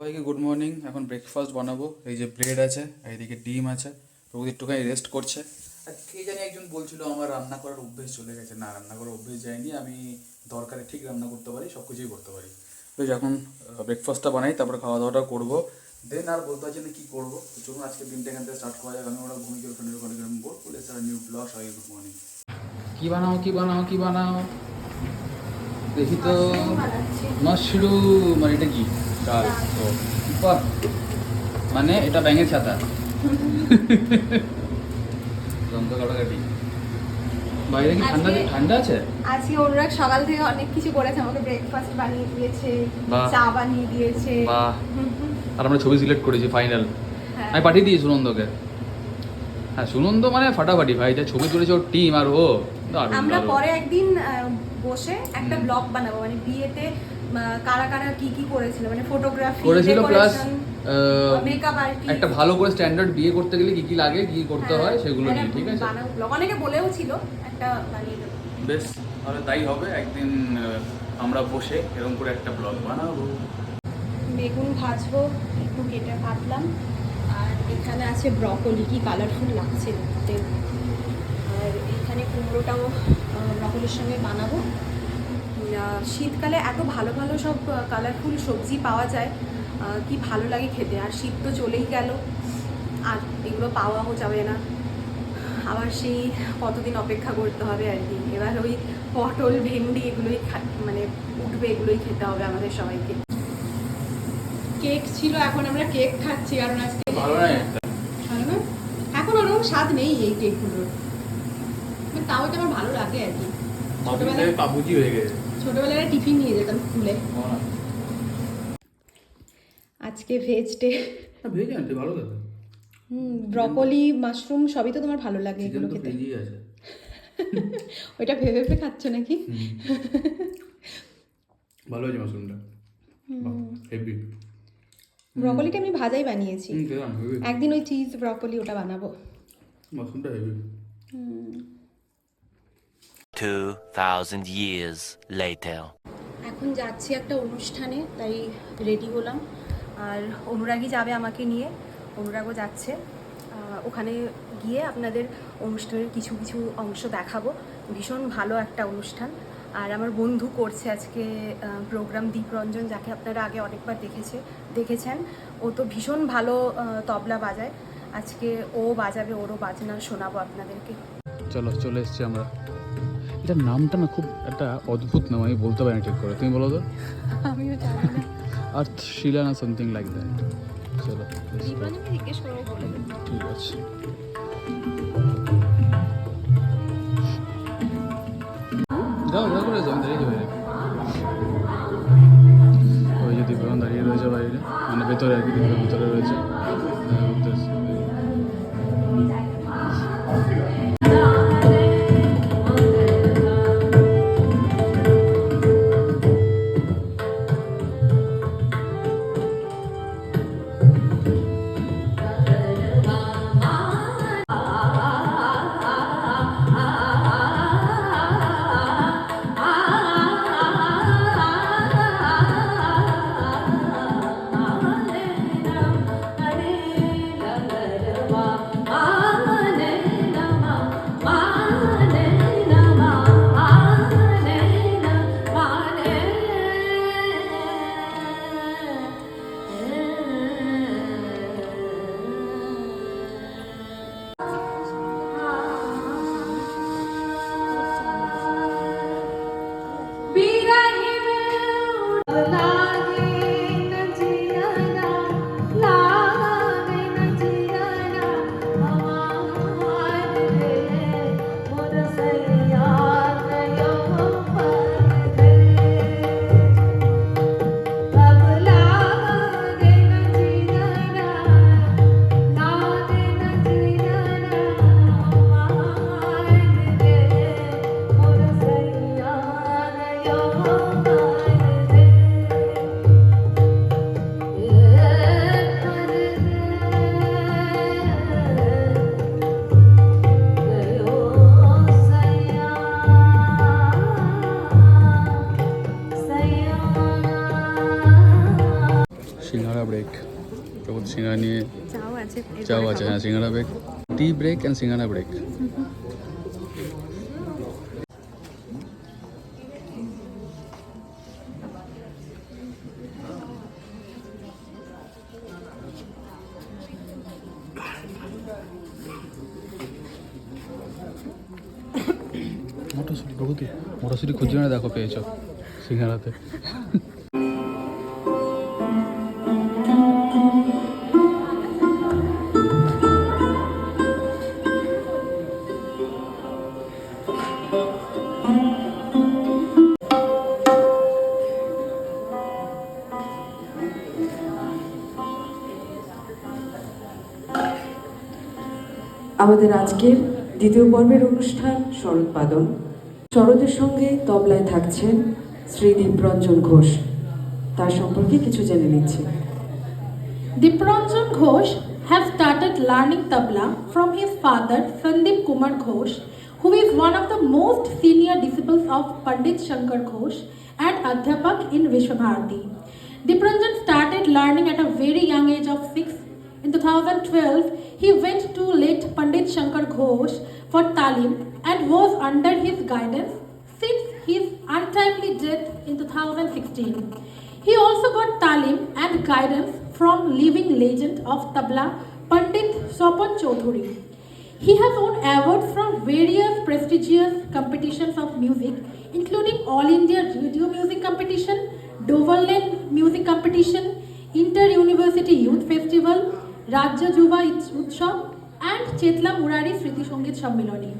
সবাইকে good morning. এখন breakfast বানাবো। এই যে ব্রেড আছে, এইদিকে ডিম আছে। প্রভু একটুখানি রেস্ট করছে। আর কে জানি একজন বলছিল আমার রান্না করার অভ্যেস চলে গেছে। না, রান্না করার অভ্যেস যায়নি। আমি দরকারে ঠিক রান্না করতে পারি, সব কিছুই করতে পারি। বেশ, এখন ব্রেকফাস্টটা বানাই, তারপরে খাওয়া দাওয়াটা করবো। দেন আর বলতে পারছি না কী করবো। তো চলুন আজকে দিনটা এখান থেকে স্টার্ট করা যাক। আমি ওরা ভূমিকার ফ্রেন্ডের ওখানে গেলাম বোর্ড বলে স্যার নিউ ব্লগ। সবাই গুড মর্নিং। কী বানাও কী বানাও কী বানাও দেখি তো। মাশরুম। আর এটা কি? ডাল। ও বাহ, মানে এটা ব্যাঙের ছাতা। কাটাকাটি। বাইরে কি ঠান্ডা ঠান্ডা আছে? আজকে অনুরাগ সকাল থেকে অনেক কিছু করেছে, আমাকে ব্রেকফাস্ট বানিয়ে দিয়েছে, চা বানিয়ে দিয়েছে। বাহ। আর আমরা ছবি সিলেক্ট করেছি ফাইনাল। হ্যাঁ। আমি পাঠিয়ে দিই সুনন্দকে। হ্যাঁ, সুনন্দ মানে ফাটাফাটি ভাই, যা ছবি তুলেছে ওর টিম আর ও। আমরা পরে একদিন বসে একটা ব্লগ বানাবো, মানে বিয়েতে কারা কারা কি কি করেছিল, মানে ফটোগ্রাফি করেছিল প্লাস মেকআপ আর্টিস্ট, একটা ভালো করে স্ট্যান্ডার্ড বিয়ে করতে গেলে কি কি লাগে, কি করতে হয় সেগুলো নিয়ে। ঠিক আছে, বানাবো ব্লগ। অনেকে বলেও ছিল একটা বানিয়ে দেবো। বেশ, তাহলে তাই হবে। একদিন আমরা বসে এরকম করে একটা ব্লগ বানাবো। বেগুন ভাজবো, একটু কেটে কাটলাম। আর এখানে আছে ব্রকলি, কি কালারফুল লাগছে দেখতে। আর এখানে কুমড়োটাও ব্রকলির সঙ্গে বানাবো। শীতকালে এত ভালো ভালো সব কালারফুল সবজি পাওয়া যায়, কি ভালো লাগে খেতে। আর শীত তো চলেই গেল, আর এগুলো পাওয়াও যাবে না। আবার সেই কতদিন অপেক্ষা করতে হবে আর কি। এবার ওই পটল ভেন্ডি এগুলোই মানে উঠবে, এগুলোই খেতে হবে আমাদের সবাইকে। কেক ছিল, এখন আমরা কেক খাচ্ছি কারণ আজকে ভালো না ভালো না, এখন ওরকম স্বাদ নেই এই কেকগুলোর। তাও এটা আমার ভালো লাগে আর কি। ছোটবেলায় কাবুজি হয়ে গেছে। ছোটবেলায় টিফিন নিয়ে যেতাম স্কুলে। আজকে ভেজ ডে। ভেজ আনতে ভালো লাগে। ব্রকলি মাশরুম সবই তো তোমার ভালো লাগে এগুলো খেতে। ওইটা ভেবে ভেবে খাচ্ছ নাকি? ভালো হয়েছে মাশরুমটা, হেভি। ব্রকলিটা আমি ভাজাই বানিয়েছি একদিন, ওই চিজ ব্রকলি ওটা বানাবো। মাশরুমটা হেভি। 2000 years later. এখন যাচ্ছি একটা অনুষ্ঠানে, তাই রেডি হলাম। আর অনুরাগই যাবে আমাকে নিয়ে, অনুরাগও যাচ্ছে। ওখানে গিয়ে আপনাদের অনুষ্ঠানের কিছু কিছু অংশ দেখাবো। ভীষণ ভালো একটা অনুষ্ঠান। আর আমার বন্ধু করছে আজকে প্রোগ্রাম, দীপরঞ্জন, যাকে আপনারা আগে অনেকবার দেখেছেন। ও তো ভীষণ ভালো তবলা বাজায়। আজকে ও বাজাবে, ওরও বাজনা শোনাবো আপনাদেরকে। চলো, চলে এসছি আমরা। এটার নামটা না খুব একটা অদ্ভুত নাম, আমি বলতে পারি না ঠিক করে। তুমি বলো তো। আমিও জানি না। আর্থশিলা না সামথিং লাইক দ্যাট। চলো, জিজ্ঞেস করবো, বলে দেবো। ঠিক আছে। যাও যাও করে যাও, দাঁড়িয়ে যাবে। ওই যে দীপন দাঁড়িয়ে রয়েছে বাইরে, মানে ভেতরে আর কি, দীপের ভিতরে রয়েছে। ব্রেক। প্রভুত সিঙ্গারা নিয়ে চাও আছে, চাও আছে, হ্যাঁ singara break, tea break and singara break. মটরশুঁটি প্রভুতি, মটরশুঁটি খুঁজে না, দেখো পেয়েছো সিঙ্গারাতে। আমাদের আজকের দ্বিতীয় পর্বের অনুষ্ঠান শরৎপাদন। শরতের সঙ্গে তবলায় থাকছেন শ্রী দীপরঞ্জন ঘোষ। তার সম্পর্কে কিছু জেনে নিচ্ছি। Dipranjan Ghosh has started learning tabla from his father Sandeep Kumar Ghosh, who is one of the most senior disciples of Pandit Shankar Ghosh and Adhyapak in Vishwabharati. Dipranjan started learning at a very young age of 6. In 2012, he went to late Pandit Shankar Ghosh for talim and was under his guidance since his untimely death in 2016. He also got talim and guidance from living legend of tabla Pandit Sopan Chaudhuri. He has won awards from various prestigious competitions of music, including All India Radio Music Competition, Doverland Music Competition, Inter-University Youth Festival, Rajya Juba Utsav, and Chetla Murari Sriti Songit Sammiloni.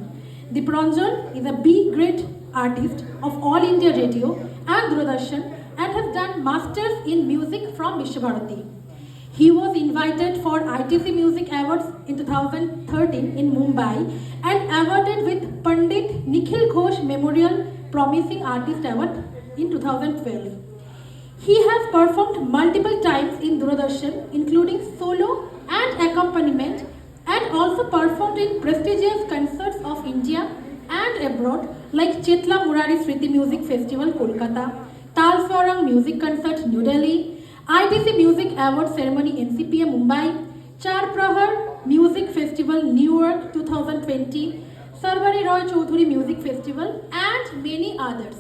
Dipranjan is a B grade artist of All India Radio and Doordarshan and has done masters in music from Vishwabharati. He was invited for ITC Music Awards in 2013 in Mumbai and awarded with Pandit Nikhil Ghosh Memorial Promising Artist Award in 2012. He has performed multiple times in Doordarshan, including solo and accompaniment, and also performed in prestigious concerts of India and abroad like Chetla Murari Sriti Music Festival, Kolkata, Tal Swarang Music Concert, New Delhi, ITC Music Award Ceremony, NCPA, Mumbai, Char Prahar Music Festival, Newark 2020, Sarvari Roy Chaudhuri Music Festival, and many others.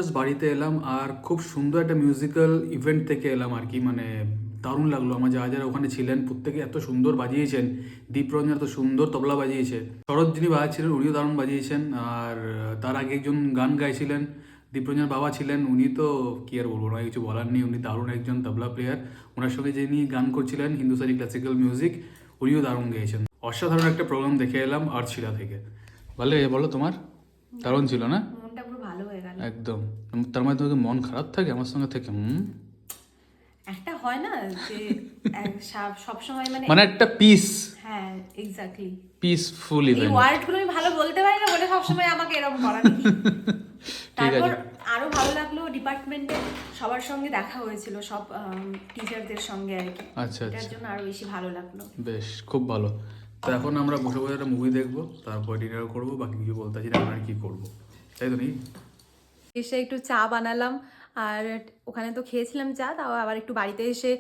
Just বাড়িতে এলাম আর খুব সুন্দর একটা musical event থেকে এলাম আর কি, মানে দারুণ লাগলো। আমার যারা যারা ওখানে ছিলেন প্রত্যেকে এত সুন্দর বাজিয়েছেন, দীপরঞ্জন এত সুন্দর তবলা বাজিয়েছে, শরৎ যিনি বাজাচ্ছিলেন উনিও দারুণ বাজিয়েছেন। আর তার আগে একজন গান গাইছিলেন, দীপরঞ্জন বাবা ছিলেন, উনি তো কি আর বলবো, ওনাকে কিছু বলার নেই, উনি দারুণ একজন তবলা প্লেয়ার। ওনার সঙ্গে যিনি গান করছিলেন হিন্দুস্তানি ক্লাসিক্যাল মিউজিক, উনিও দারুণ গেয়েছেন। অসাধারণ একটা প্রোগ্রাম দেখে এলাম আর্টশিলা থেকে। ভালো বলো তোমার? দারুণ ছিল না? মনটা পুরো ভালো হয়ে গেল একদম। তার মানে তোমাকে মন খারাপ থাকে আমার সঙ্গে থেকে? একটা হয় না যে সব সময় মানে একটা পিস, হ্যাঁ এক্স্যাক্টলি পিসফুল এই ইভেন্ট। ওয়ার্ডগুলো আমি ভালো বলতে পারি না বলে সবসময় আমাকে এরকম করা নাকি। ঠিক তারপর আছে। আরো ভালো লাগলো ডিপার্টমেন্টে সবার সঙ্গে দেখা হয়েছিল, সব টিচারদের সঙ্গে আর কি। আচ্ছা এটার আচ্ছা, জন্য আরো বেশি ভালো লাগলো। বেশ খুব ভালো। তো এখন আমরা বসে বসে একটা মুভি দেখবো, তারপর ডিনার করবো, বাকি কিছু বলতে চাই না আমরা কি করবো, তাই তো নেই? এসে একটু চা বানালাম, আর ওখানে তো খেয়েছিলাম চা, তাও আবার একটু বাড়িতে এসে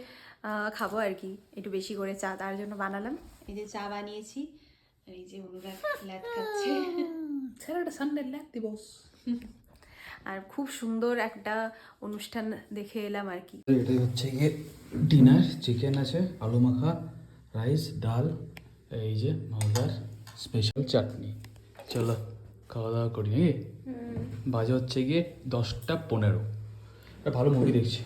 খাবো আর কি, একটু বেশি করে চা তার জন্য বানালাম। এই যে চা বানিয়েছি, আর এই যে অনুরাগ ল্যাদ খাচ্ছে। স্যাটারডে সানডে ল্যাদ দিবস। আর খুব সুন্দর একটা অনুষ্ঠান দেখে এলাম আর কি। এটাই হচ্ছে গিয়ে ডিনার, চিকেন আছে, আলু মাখা, রাইস, ডাল, এই যে মালদার স্পেশাল চাটনি। চলো খাওয়া দাওয়া করি নাকি? বাজে হচ্ছে গিয়ে 10:15। একটা ভালো মুভি দেখছি,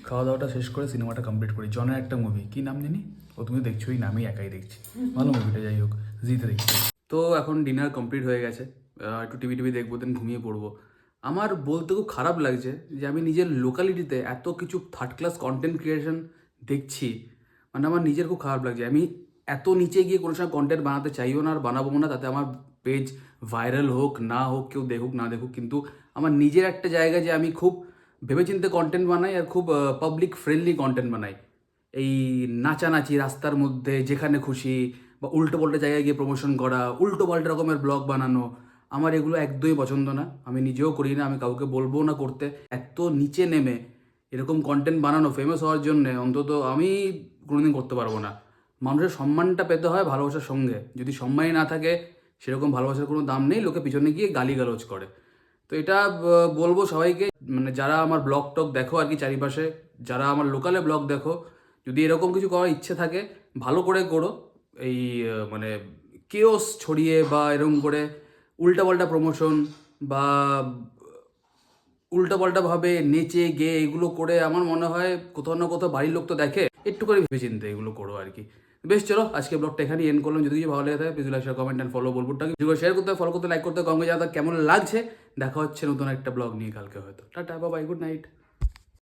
খাওয়া দাওয়াটা শেষ করে সিনেমাটা কমপ্লিট করি। জনের একটা মুভি, কি নাম জানি, ও তুমি দেখছো, ওই নামেই একাই দেখছি, ভালো মুভিটা, যাই হোক জিতে দেখছি। তো এখন ডিনার কমপ্লিট হয়ে গেছে, একটু টিভি দেখবো, দেন ঘুমিয়ে পড়বো। আমার বলতে খুব খারাপ লাগছে যে আমি নিজের লোকালিটিতে এত কিছু থার্ড ক্লাস কন্টেন্ট ক্রিয়েশন দেখছি, মানে আমার নিজের খুব খারাপ লাগছে। আমি এত নিচে গিয়ে কোনো সময় কন্টেন্ট বানাতে চাইও না আর বানাবো না, তাতে আমার পেজ ভাইরাল হোক না হোক, কেউ দেখুক না দেখুক, কিন্তু আমার নিজের একটা জায়গা যে আমি খুব ভেবেচিন্তে কন্টেন্ট বানাই আর খুব পাবলিক ফ্রেন্ডলি কন্টেন্ট বানাই। এই নাচানাচি রাস্তার মধ্যে যেখানে খুশি বা উল্টো পাল্টা জায়গায় গিয়ে প্রমোশন করা, উল্টো পাল্টা রকমের ব্লগ বানানো, আমার এগুলো একদমই পছন্দ না। আমি নিজেও করি না, আমি কাউকে বলবো না করতে। এত নিচে নেমে এরকম কন্টেন্ট বানানো ফেমাস হওয়ার জন্যে অন্তত আমি কোনোদিন করতে পারবো না। মানুষের সম্মানটা পেতে হয় ভালোবাসার সঙ্গে, যদি সম্মানই না থাকে সেরকম ভালোবাসার কোনো দাম নেই, লোকে পিছনে গিয়ে গালিগালোজ করে। তো এটা বলবো সবাইকে, মানে যারা আমার ব্লগ টক দেখো আর কি চারিপাশে, যারা আমার লোকালে ব্লগ দেখো, যদি এরকম কিছু করার ইচ্ছে থাকে ভালো করে করো। এই মানে কেওস ছড়িয়ে বা এরকম করে উল্টাপাল্টা প্রমোশন বা উল্টাপাল্টাভাবে নেচে গেয়ে এগুলো করে আমার মনে হয় কোথাও না কোথাও বাড়ির লোক তো দেখে, একটু করে ভেবে চিন্তে এগুলো করো আর কি। বেশ চলো আজকে ব্লগটা এখানে এন্ড করলাম। যদি কিছু ভালো লেগে থাকে please like share comment and follow বলবুটাকে শেয়ার করতে ফলো করতে লাইক করতে কমে যাওয়া কেমন লাগছে। দেখা হচ্ছে নতুন একটা ব্লগ নিয়ে কালকে হয়তো। Tata bye, good night.